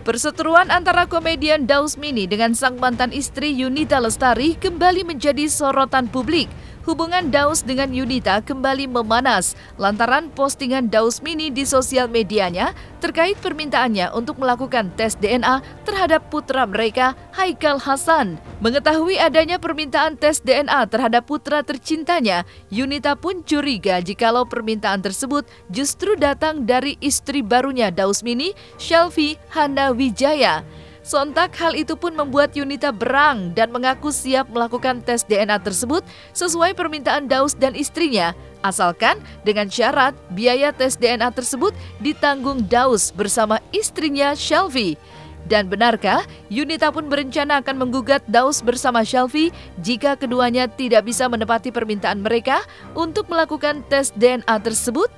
Perseteruan antara komedian Daus Mini dengan sang mantan istri Yunita Lestari kembali menjadi sorotan publik. Hubungan Daus dengan Yunita kembali memanas lantaran postingan Daus Mini di sosial medianya terkait permintaannya untuk melakukan tes DNA terhadap putra mereka, Haikal Hasan. Mengetahui adanya permintaan tes DNA terhadap putra tercintanya, Yunita pun curiga jikalau permintaan tersebut justru datang dari istri barunya Daus Mini, Shelfie Hana Wijaya. Sontak hal itu pun membuat Yunita berang dan mengaku siap melakukan tes DNA tersebut sesuai permintaan Daus dan istrinya, asalkan dengan syarat biaya tes DNA tersebut ditanggung Daus bersama istrinya Shelfie. Dan benarkah Yunita pun berencana akan menggugat Daus bersama Shelfie jika keduanya tidak bisa menepati permintaan mereka untuk melakukan tes DNA tersebut?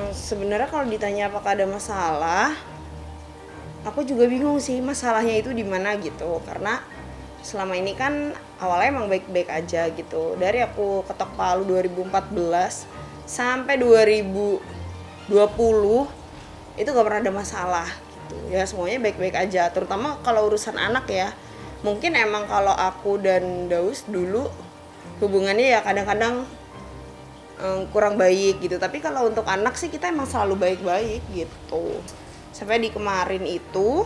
Sebenarnya kalau ditanya apakah ada masalah, aku juga bingung sih masalahnya itu di mana gitu. Karena selama ini kan awalnya emang baik-baik aja gitu. Dari aku ketok palu 2014 sampai 2020 itu gak pernah ada masalah gitu. Ya semuanya baik-baik aja, terutama kalau urusan anak ya. Mungkin emang kalau aku dan Daus dulu hubungannya ya kadang-kadang kurang baik gitu. Tapi kalau untuk anak sih kita emang selalu baik-baik gitu. Sampai di kemarin itu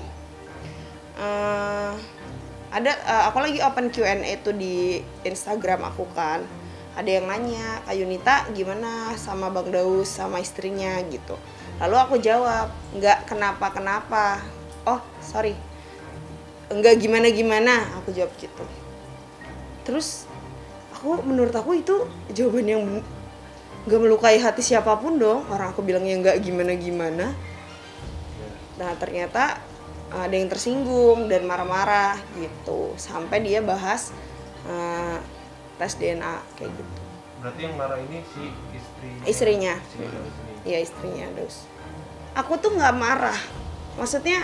aku lagi open Q&A tuh di Instagram aku kan. Ada yang nanya, Kak Yunita gimana sama Bang Daus sama istrinya gitu. Lalu aku jawab, enggak kenapa-kenapa. Oh sorry, enggak gimana-gimana, aku jawab gitu. Terus menurut aku itu jawaban yang enggak melukai hati siapapun dong. Orang aku bilangnya enggak gimana-gimana. Nah ternyata ada yang tersinggung dan marah-marah gitu. Sampai dia bahas tes DNA kayak gitu. Berarti yang marah ini si istrinya. Iya istrinya Daus. Aku tuh nggak marah. Maksudnya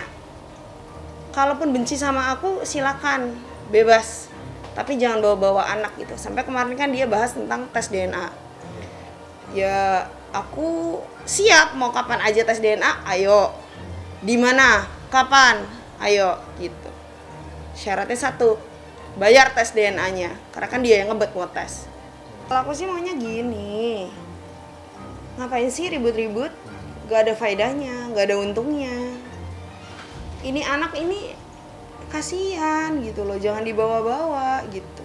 kalaupun benci sama aku silakan, bebas. Tapi jangan bawa-bawa anak gitu. Sampai kemarin kan dia bahas tentang tes DNA. Ya aku siap, mau kapan aja tes DNA, ayo. Di mana? Kapan? Ayo gitu. Syaratnya satu, bayar tes DNA-nya. Karena kan dia yang ngebet mau tes. Kalau aku sih maunya gini. Ngapain sih ribut-ribut? Gak ada faedahnya, gak ada untungnya. Ini anak ini kasihan gitu loh, jangan dibawa-bawa gitu.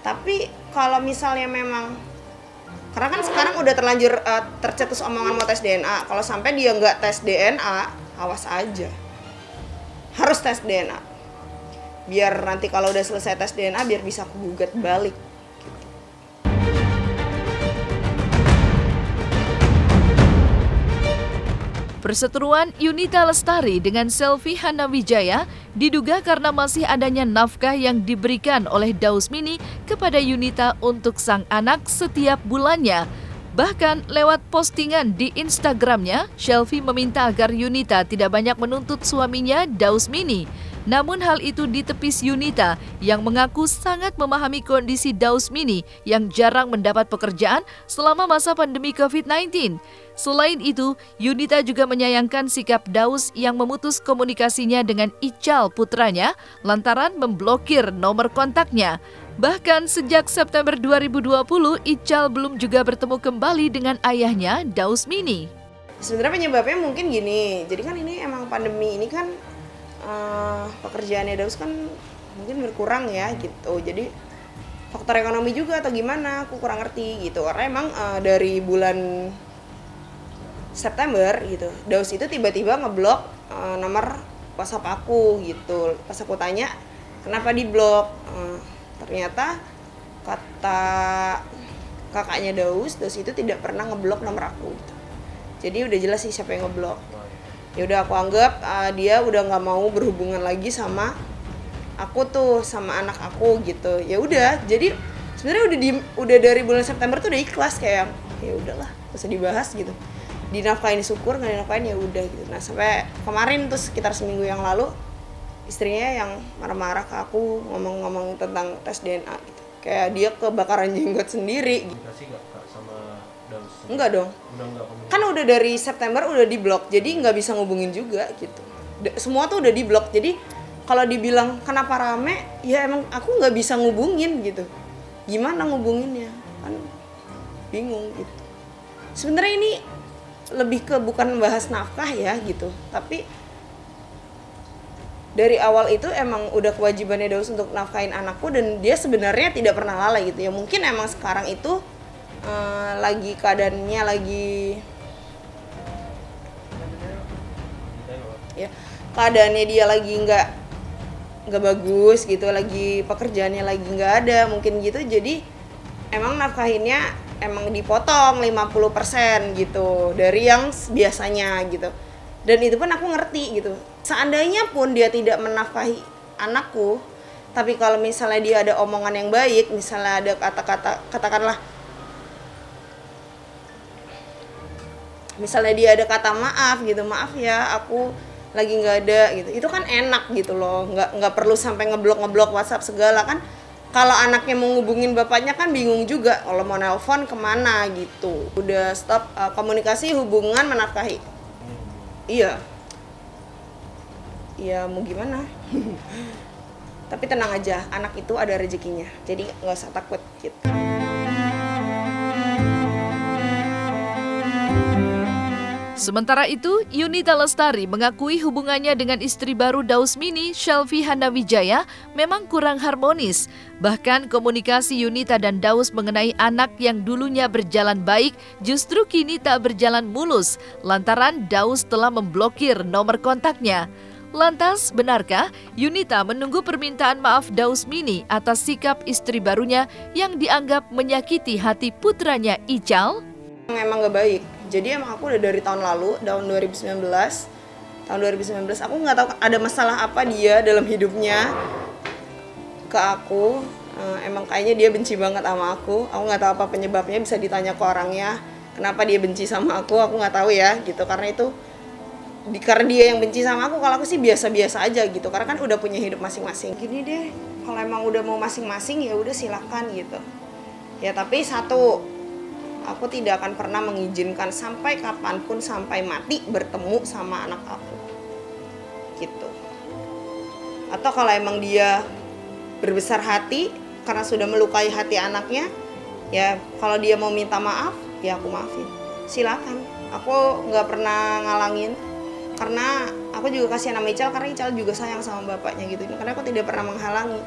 Tapi kalau misalnya memang, karena kan sekarang udah terlanjur tercetus omongan mau tes DNA. Kalau sampai dia nggak tes DNA, awas aja. Harus tes DNA. Biar nanti kalau udah selesai tes DNA, biar bisa aku gugat balik. Perseteruan Yunita Lestari dengan Shelfie Hana Wijaya diduga karena masih adanya nafkah yang diberikan oleh Daus Mini kepada Yunita untuk sang anak setiap bulannya. Bahkan lewat postingan di Instagramnya, Shelfie meminta agar Yunita tidak banyak menuntut suaminya Daus Mini. Namun hal itu ditepis Yunita yang mengaku sangat memahami kondisi Daus Mini yang jarang mendapat pekerjaan selama masa pandemi COVID-19. Selain itu, Yunita juga menyayangkan sikap Daus yang memutus komunikasinya dengan Ical putranya lantaran memblokir nomor kontaknya. Bahkan sejak September 2020, Ical belum juga bertemu kembali dengan ayahnya Daus Mini. Sebenarnya penyebabnya mungkin gini, jadi kan ini emang pandemi ini kan pekerjaannya Daus kan mungkin berkurang ya gitu. Jadi faktor ekonomi juga atau gimana, aku kurang ngerti gitu. Karena emang dari bulan September gitu, Daus itu tiba-tiba ngeblok nomor WhatsApp aku gitu. Pas aku tanya kenapa diblok, ternyata kata kakaknya Daus itu tidak pernah ngeblok nomor aku gitu. Jadi udah jelas sih siapa yang ngeblok. Ya udah aku anggap dia udah nggak mau berhubungan lagi sama aku tuh, sama anak aku gitu. Ya udah, jadi sebenarnya udah dari bulan September tuh udah ikhlas, kayak ya udahlah, gak usah dibahas gitu. Dinafkahin syukur, nggak dinafkahin ya udah gitu. Nah sampai kemarin tuh sekitar seminggu yang lalu istrinya yang marah-marah ke aku, ngomong-ngomong tentang tes DNA gitu. Kayak dia kebakaran jenggot sendiri. Komunikasi nggak Kak sama Daus? Enggak dong. Udah nggak komunikasi? Kan udah dari September udah di blok, jadi nggak bisa ngubungin juga gitu. Semua tuh udah di blok, jadi kalau dibilang kenapa rame, ya emang aku nggak bisa ngubungin gitu. Gimana ngubunginnya? Kan bingung gitu. Sebenarnya ini lebih ke bukan bahas nafkah ya gitu, tapi dari awal itu emang udah kewajibannya Daus untuk nafkahin anakku dan dia sebenarnya tidak pernah lalai gitu ya. Mungkin emang sekarang itu lagi keadaannya lagi ya, keadaannya dia lagi nggak bagus gitu, lagi pekerjaannya lagi nggak ada mungkin gitu, jadi emang nafkahinnya emang dipotong 50% gitu dari yang biasanya gitu. Dan itu pun aku ngerti gitu. Seandainya pun dia tidak menafkahi anakku, tapi kalau misalnya dia ada omongan yang baik, misalnya ada kata-kata, katakanlah misalnya dia ada kata maaf gitu, maaf ya aku lagi nggak ada gitu, itu kan enak gitu loh, nggak perlu sampai ngeblok WhatsApp segala kan. Kalau anaknya mau ngubungin bapaknya kan bingung juga kalau mau nelpon kemana gitu. Udah stop komunikasi hubungan menafkahi. Iya. Iya mau gimana. Tapi tenang aja, anak itu ada rezekinya, jadi nggak usah takut gitu. Sementara itu, Yunita Lestari mengakui hubungannya dengan istri baru Daus Mini, Shelfie Handawijaya, memang kurang harmonis. Bahkan komunikasi Yunita dan Daus mengenai anak yang dulunya berjalan baik justru kini tak berjalan mulus, lantaran Daus telah memblokir nomor kontaknya. Lantas, benarkah Yunita menunggu permintaan maaf Daus Mini atas sikap istri barunya yang dianggap menyakiti hati putranya Ical? Emang gak baik. Jadi emang aku udah dari tahun lalu, tahun 2019 aku nggak tahu ada masalah apa dia dalam hidupnya ke aku. Emang kayaknya dia benci banget sama aku nggak tahu apa penyebabnya, bisa ditanya ke orangnya kenapa dia benci sama aku nggak tahu ya gitu. Karena itu karena dia yang benci sama aku, kalau aku sih biasa-biasa aja gitu, karena kan udah punya hidup masing-masing. Gini deh, kalau emang udah mau masing-masing ya udah silakan gitu ya. Tapi satu, aku tidak akan pernah mengizinkan sampai kapanpun, sampai mati bertemu sama anak aku gitu. Atau kalau emang dia berbesar hati karena sudah melukai hati anaknya, ya kalau dia mau minta maaf ya aku maafin, silakan. Aku nggak pernah ngalangin, karena aku juga kasihan sama Ical, karena Ical juga sayang sama bapaknya gitu. Karena aku tidak pernah menghalangi.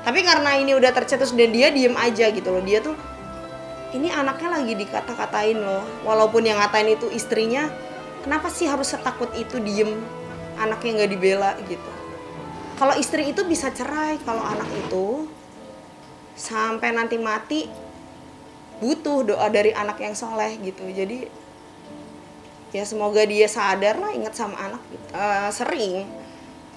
Tapi karena ini udah tercetus dan dia diem aja gitu loh, dia tuh ini anaknya lagi dikata-katain loh, walaupun yang ngatain itu istrinya, kenapa sih harus setakut itu diem, anaknya nggak dibela gitu. Kalau istri itu bisa cerai, kalau anak itu sampai nanti mati butuh doa dari anak yang soleh gitu. Jadi ya semoga dia sadar lah, ingat sama anak gitu. Sering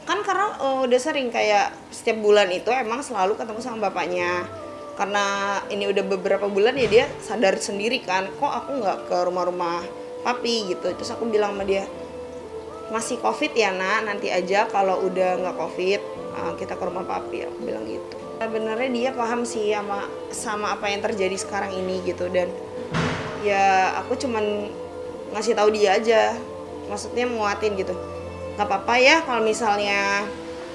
kan karena udah sering kayak setiap bulan itu emang selalu ketemu sama bapaknya. Karena ini udah beberapa bulan ya dia sadar sendiri kan, kok aku nggak ke rumah-rumah papi gitu. Terus aku bilang sama dia, masih covid ya nak, nanti aja kalau udah nggak covid kita ke rumah papi, aku bilang gitu. Sebenarnya dia paham sih sama apa yang terjadi sekarang ini gitu, dan ya aku cuman ngasih tahu dia aja, maksudnya nguatin gitu. Nggak apa-apa ya kalau misalnya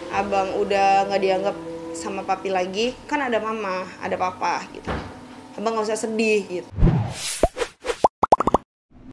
abang udah nggak dianggap sama papi lagi, kan ada mama, ada papa gitu. Abang nggak usah sedih gitu.